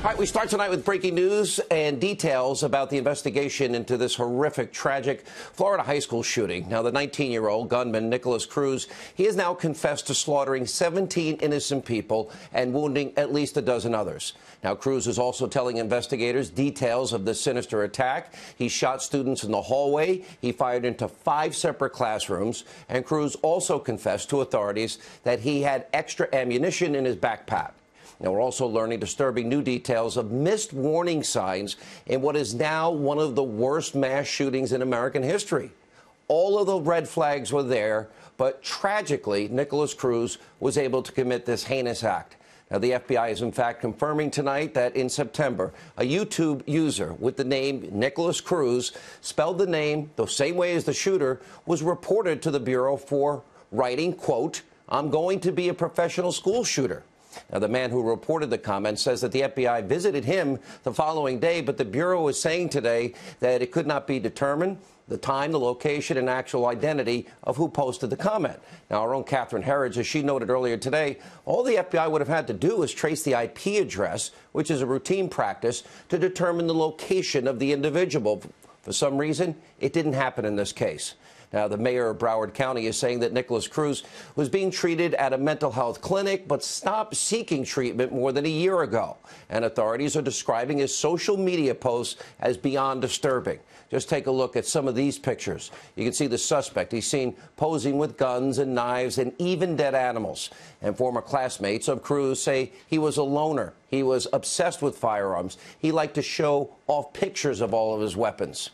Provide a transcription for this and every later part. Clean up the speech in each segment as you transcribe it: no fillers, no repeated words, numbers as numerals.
All right, we start tonight with breaking news and details about the investigation into this horrific, tragic Florida high school shooting. Now, the 19-year-old gunman, Nicholas Cruz, he has now confessed to slaughtering 17 innocent people and wounding at least a dozen others. Now, Cruz is also telling investigators details of the sinister attack. He shot students in the hallway. He fired into 5 separate classrooms. And Cruz also confessed to authorities that he had extra ammunition in his backpack. Now, we're also learning disturbing new details of missed warning signs in what is now one of the worst mass shootings in American history. All of the red flags were there, but tragically, Nicholas Cruz was able to commit this heinous act. Now, the FBI is in fact confirming tonight that in September, a YouTube user with the name Nicholas Cruz, spelled the name the same way as the shooter, was reported to the Bureau for writing, quote, "I'm going to be a professional school shooter." Now, the man who reported the comment says that the FBI visited him the following day, but the Bureau is saying today that it could not be determined the time, the location, and actual identity of who posted the comment. Now, our own Catherine Herridge, as she noted earlier today, all the FBI would have had to do is trace the IP address, which is a routine practice, to determine the location of the individual. For some reason, it didn't happen in this case. Now, the mayor of Broward County is saying that Nicholas Cruz was being treated at a mental health clinic, but stopped seeking treatment more than a year ago. And authorities are describing his social media posts as beyond disturbing. Just take a look at some of these pictures. You can see the suspect. He's seen posing with guns and knives and even dead animals. And former classmates of Cruz say he was a loner. He was obsessed with firearms. He liked to show off pictures of all of his weapons.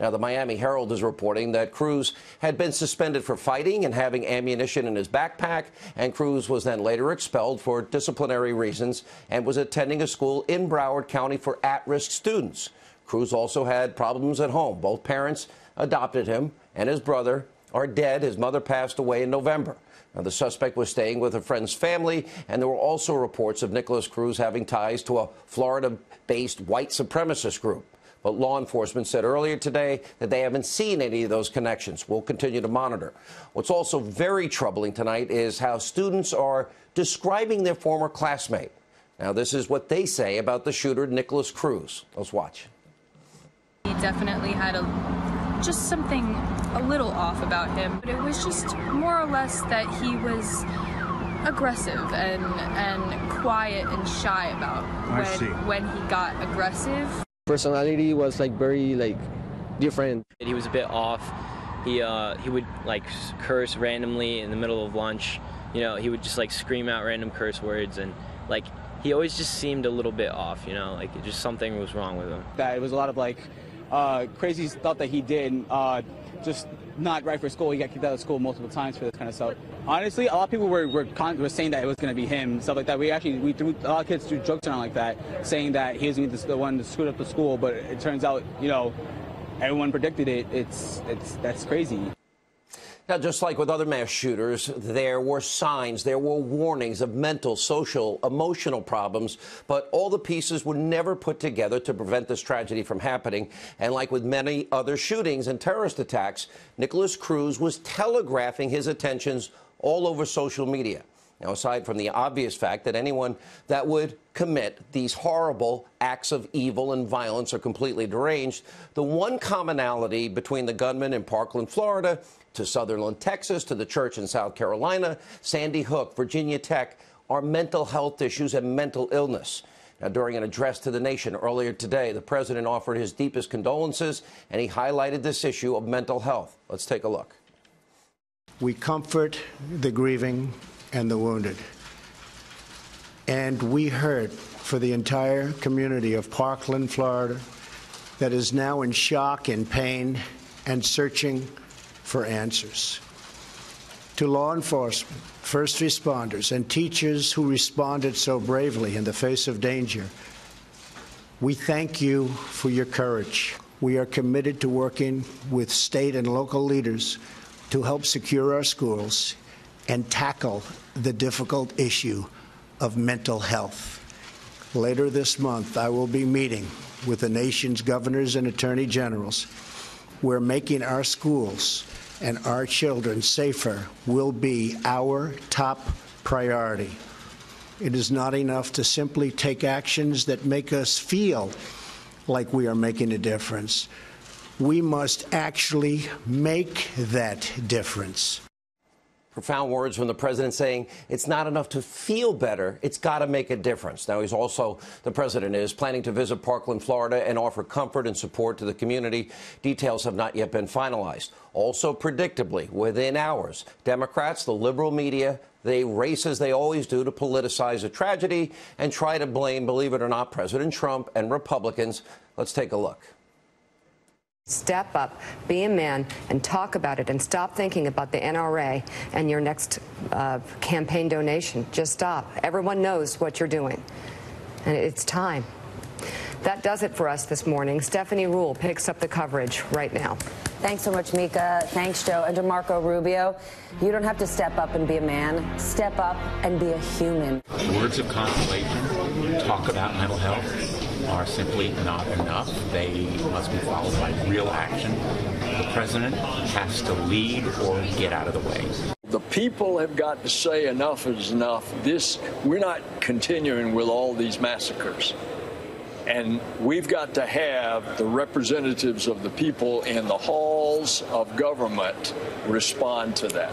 Now, the Miami Herald is reporting that Cruz had been suspended for fighting and having ammunition in his backpack, and Cruz was then later expelled for disciplinary reasons and was attending a school in Broward County for at-risk students. Cruz also had problems at home. Both parents adopted him, and his brother are dead. His mother passed away in November. Now, the suspect was staying with a friend's family, and there were also reports of Nicholas Cruz having ties to a Florida-based white supremacist group. But law enforcement said earlier today that they haven't seen any of those connections. We'll continue to monitor. What's also very troubling tonight is how students are describing their former classmate. Now, this is what they say about the shooter, Nicholas Cruz. Let's watch. He definitely had just something a little off about him. But it was just more or less that he was aggressive and quiet and shy about when he got aggressive. Personality was very different. He was a bit off. He would curse randomly in the middle of lunch. You know, he would just scream out random curse words, and he always just seemed a little bit off. You know, just something was wrong with him. That it was a lot of crazy stuff that he did. Just not right for school. He got kicked out of school multiple times for this kind of stuff. Honestly, a lot of people were saying that it was going to be him, stuff like that. We threw a lot of kids threw jokes around like that, saying that he was the one to screw up the school. But it turns out, everyone predicted it. That's crazy. Now, just like with other mass shooters, there were signs, there were warnings of mental, social, emotional problems, but all the pieces were never put together to prevent this tragedy from happening. And like with many other shootings and terrorist attacks, Nicholas Cruz was telegraphing his intentions all over social media. Now, aside from the obvious fact that anyone that would commit these horrible acts of evil and violence are completely deranged, the one commonality between the gunman in Parkland, Florida, to Sutherland, Texas, to the church in South Carolina, Sandy Hook, Virginia Tech, are mental health issues and mental illness. Now, during an address to the nation earlier today, the president offered his deepest condolences, and he highlighted this issue of mental health. Let's take a look. We comfort the grieving and the wounded. And we hurt for the entire community of Parkland, Florida, that is now in shock and pain and searching for answers. To law enforcement, first responders, and teachers who responded so bravely in the face of danger, we thank you for your courage. We are committed to working with state and local leaders to help secure our schools and tackle the difficult issue of mental health. Later this month, I will be meeting with the nation's governors and attorney generals. We're making our schools and our children safer will be our top priority. It is not enough to simply take actions that make us feel like we are making a difference. We must actually make that difference. Profound words from the president saying it's not enough to feel better, it's got to make a difference. Now, the president is planning to visit Parkland, Florida, and offer comfort and support to the community. Details have not yet been finalized. Also, predictably, within hours, Democrats, the liberal media, they race as they always do to politicize a tragedy and try to blame, believe it or not, President Trump and Republicans. Let's take a look. Step up, be a man, and talk about it, and stop thinking about the NRA and your next campaign donation. Just stop. Everyone knows what you're doing, and it's time. That does it for us this morning. Stephanie Rule picks up the coverage right now. Thanks so much, Mika. Thanks, Joe. And to Marco Rubio, you don't have to step up and be a man. Step up and be a human. Words of consolation, talk about mental health, are simply not enough. They must be followed by real action. The president has to lead or get out of the way. The people have got to say enough is enough. We're not continuing with all these massacres. And we've got to have the representatives of the people in the halls of government respond to that.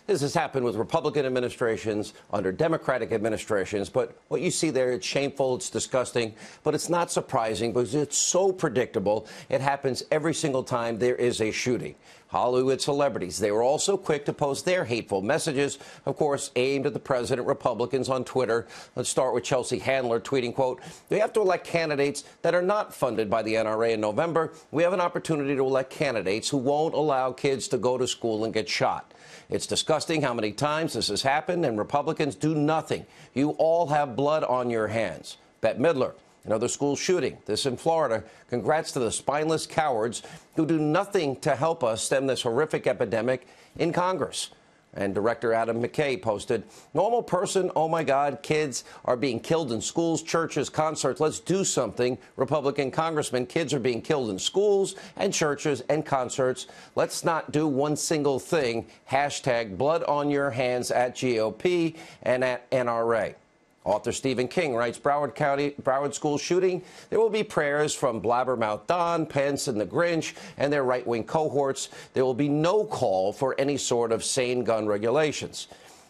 This has happened with Republican administrations, under Democratic administrations, but what you see there, it's shameful, it's disgusting, but it's not surprising because it's so predictable. It happens every single time there is a shooting. Hollywood celebrities, they were also quick to post their hateful messages, of course, aimed at the president. Republicans on Twitter. Let's start with Chelsea Handler tweeting, quote, "We have to elect candidates that are not funded by the NRA in November. We have an opportunity to elect candidates who won't allow kids to go to school and get shot. It's disgusting how many times this has happened, and Republicans do nothing. You all have blood on your hands." Bette Midler, another school shooting, this in Florida. Congrats to the spineless cowards who do nothing to help us stem this horrific epidemic in Congress. And Director Adam McKay posted, "Normal person, oh my God, kids are being killed in schools, churches, concerts. Let's do something. Republican congressman, kids are being killed in schools and churches and concerts. Let's not do one single thing. Hashtag blood on your hands at GOP and at NRA." Author Stephen King writes, Broward school shooting. There will be prayers from Blabbermouth Don, Pence, and the Grinch, and their right-wing cohorts. There will be no call for any sort of sane gun regulations.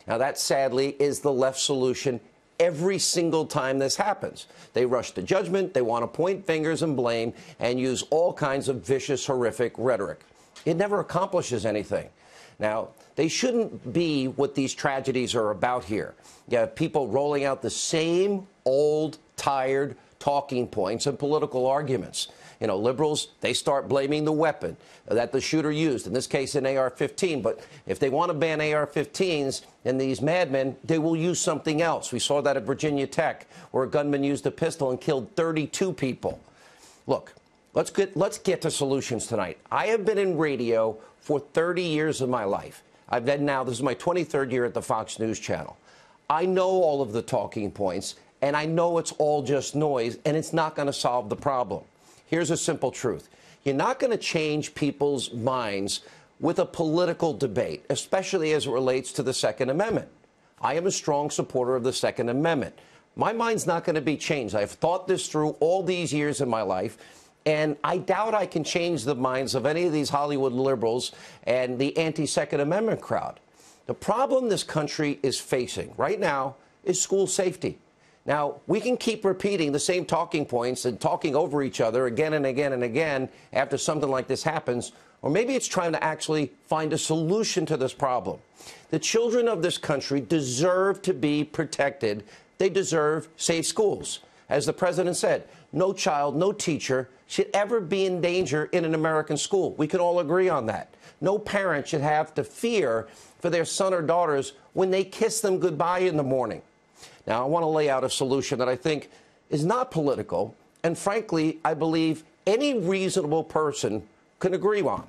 Now, that, sadly, is the left solution every single time this happens. They rush to judgment, they want to point fingers and blame, and use all kinds of vicious, horrific rhetoric. It never accomplishes anything. Now, they shouldn't be what these tragedies are about here. You have people rolling out the same old, tired talking points and political arguments. You know, liberals, they start blaming the weapon that the shooter used, in this case an AR-15. But if they want to ban AR-15s and these madmen, they will use something else. We saw that at Virginia Tech, where a gunman used a pistol and killed 32 people. Look, let's get to solutions tonight. I have been in radio for 30 years of my life. This is my 23rd year at the Fox News Channel. I know all of the talking points, and I know it's all just noise, and it's not going to solve the problem. Here's a simple truth. You're not going to change people's minds with a political debate, especially as it relates to the Second Amendment. I am a strong supporter of the Second Amendment. My mind's not going to be changed. I've thought this through all these years in my life, and I doubt I can change the minds of any of these Hollywood liberals and the anti-Second Amendment crowd. The problem this country is facing right now is school safety. Now, we can keep repeating the same talking points and talking over each other again and again and again after something like this happens, or maybe it's trying to actually find a solution to this problem. The children of this country deserve to be protected. They deserve safe schools. As the president said, no child, no teacher should ever be in danger in an American school. We can all agree on that. No parent should have to fear for their son or daughters when they kiss them goodbye in the morning. Now, I want to lay out a solution that I think is not political, and frankly, I believe any reasonable person can agree on.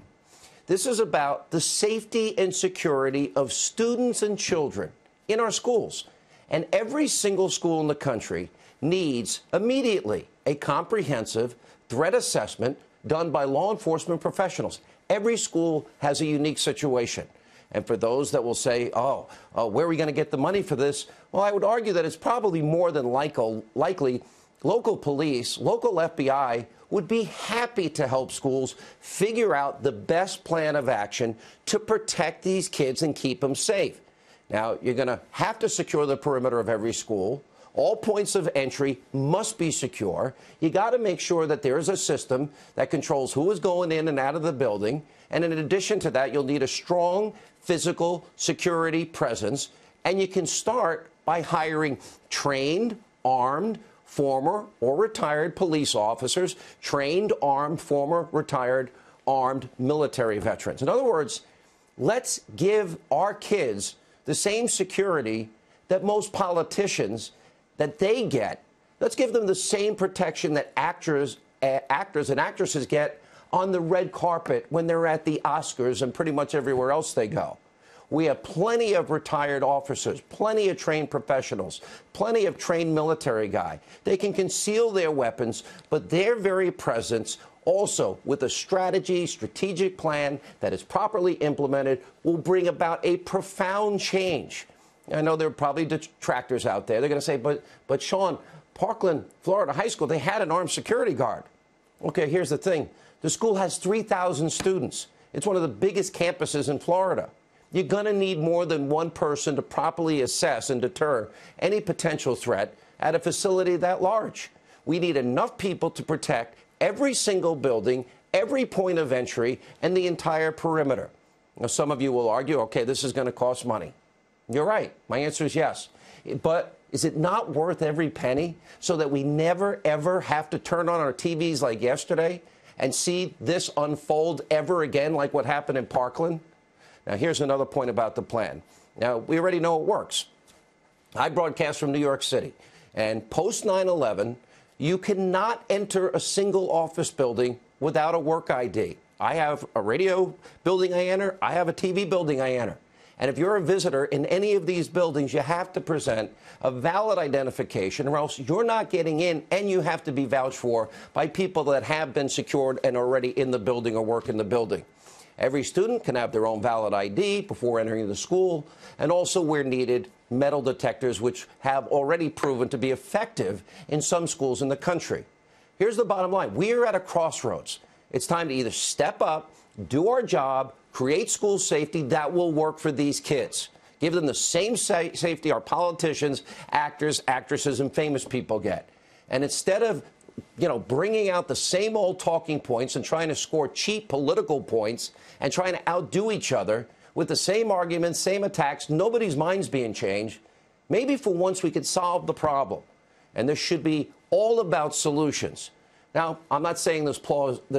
This is about the safety and security of students and children in our schools. And every single school in the country needs immediately a comprehensive threat assessment done by law enforcement professionals. Every school has a unique situation. And for those that will say, where are we going to get the money for this? Well, I would argue that it's probably more than likely local police, local FBI would be happy to help schools figure out the best plan of action to protect these kids and keep them safe. Now, you're going to have to secure the perimeter of every school. All points of entry must be secure. You got to make sure that there is a system that controls who is going in and out of the building. And in addition to that, you'll need a strong physical security presence. And you can start by hiring trained, armed, former or retired police officers, trained, armed, former, retired, armed military veterans. In other words, let's give our kids the same security that most politicians that they get. Let's give them the same protection that actors and actresses get on the red carpet when they're at the Oscars and pretty much everywhere else they go. We have plenty of retired officers, plenty of trained professionals, plenty of trained military guy. They can conceal their weapons, but their very presence also with a strategic plan that is properly implemented will bring about a profound change. I know there are probably detractors out there. They're going to say, but Sean, Parkland, Florida High School, they had an armed security guard. Okay, here's the thing. The school has 3,000 students. It's one of the biggest campuses in Florida. You're going to need more than one person to properly assess and deter any potential threat at a facility that large. We need enough people to protect every single building, every point of entry, and the entire perimeter. Now, some of you will argue, okay, this is going to cost money. You're right. My answer is yes. But is it not worth every penny so that we never, ever have to turn on our TVs like yesterday and see this unfold ever again like what happened in Parkland? Now, here's another point about the plan. Now, we already know it works. I broadcast from New York City, and post 9/11, you cannot enter a single office building without a work ID. I have a radio building I enter. I have a TV building I enter. And if you're a visitor in any of these buildings, you have to present a valid identification, or else you're not getting in, and you have to be vouched for by people that have been secured and already in the building or work in the building. Every student can have their own valid ID before entering the school, and also, where needed, metal detectors, which have already proven to be effective in some schools in the country. Here's the bottom line. We are at a crossroads. It's time to either step up, do our job, create school safety that will work for these kids. Give them the same safety our politicians, actors, actresses, and famous people get. And instead of bringing out the same old talking points and trying to score cheap political points and trying to outdo each other with the same arguments, same attacks, nobody's mind's being changed. Maybe for once we could solve the problem. And this should be all about solutions. Now, I'm not saying this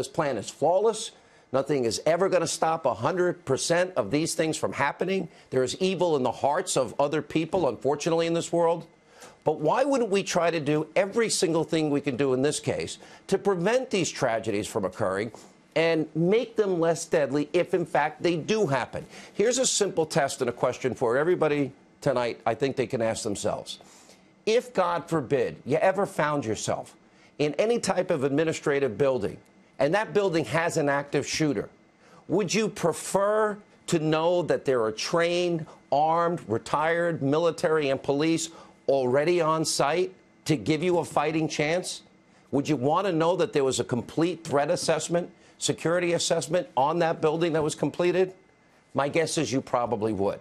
plan is flawless. Nothing is ever going to stop 100% of these things from happening. There is evil in the hearts of other people, unfortunately, in this world. But why wouldn't we try to do every single thing we can do in this case to prevent these tragedies from occurring and make them less deadly if, in fact, they do happen? Here's a simple test and a question for everybody tonight I think they can ask themselves. If, God forbid, you ever found yourself in any type of administrative building and that building has an active shooter, would you prefer to know that there are trained, armed, retired military and police already on site to give you a fighting chance? Would you want to know that there was a complete threat assessment, security assessment on that building that was completed? My guess is you probably would.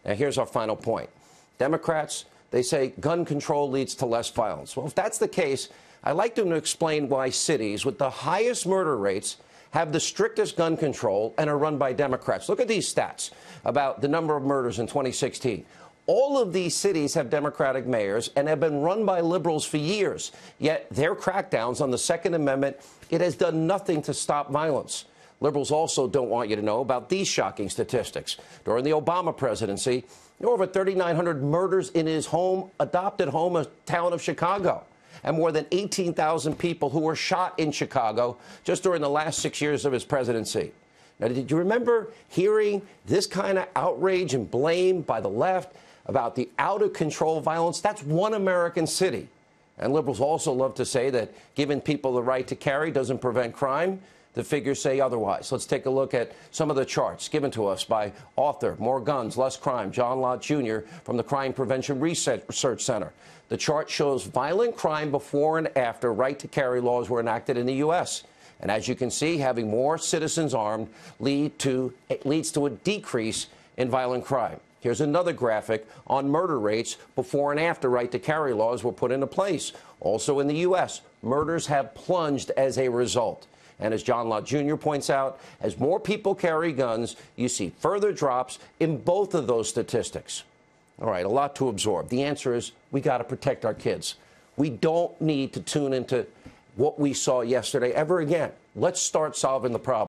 Now, here's our final point. Democrats, they say gun control leads to less violence. Well, if that's the case, I'd like them to explain why cities with the highest murder rates have the strictest gun control and are run by Democrats. Look at these stats about the number of murders in 2016. All of these cities have Democratic mayors and have been run by liberals for years. Yet their crackdowns on the Second Amendment, it has done nothing to stop violence. Liberals also don't want you to know about these shocking statistics. During the Obama presidency, there were over 3,900 murders in his adopted hometown of Chicago, and more than 18,000 people who were shot in Chicago just during the last 6 years of his presidency. Now, did you remember hearing this kind of outrage and blame by the left about the out-of-control violence? That's one American city. And liberals also love to say that giving people the right to carry doesn't prevent crime. The figures say otherwise. Let's take a look at some of the charts given to us by author, More Guns, Less Crime, John Lott Jr. from the Crime Prevention Research Center. The chart shows violent crime before and after right-to-carry laws were enacted in the U.S. And as you can see, having more citizens armed leads to a decrease in violent crime. Here's another graphic on murder rates before and after right-to-carry laws were put into place. Also in the U.S., murders have plunged as a result. And as John Lott Jr. points out, as more people carry guns, you see further drops in both of those statistics. All right, a lot to absorb. The answer is we got to protect our kids. We don't need to tune into what we saw yesterday ever again. Let's start solving the problem.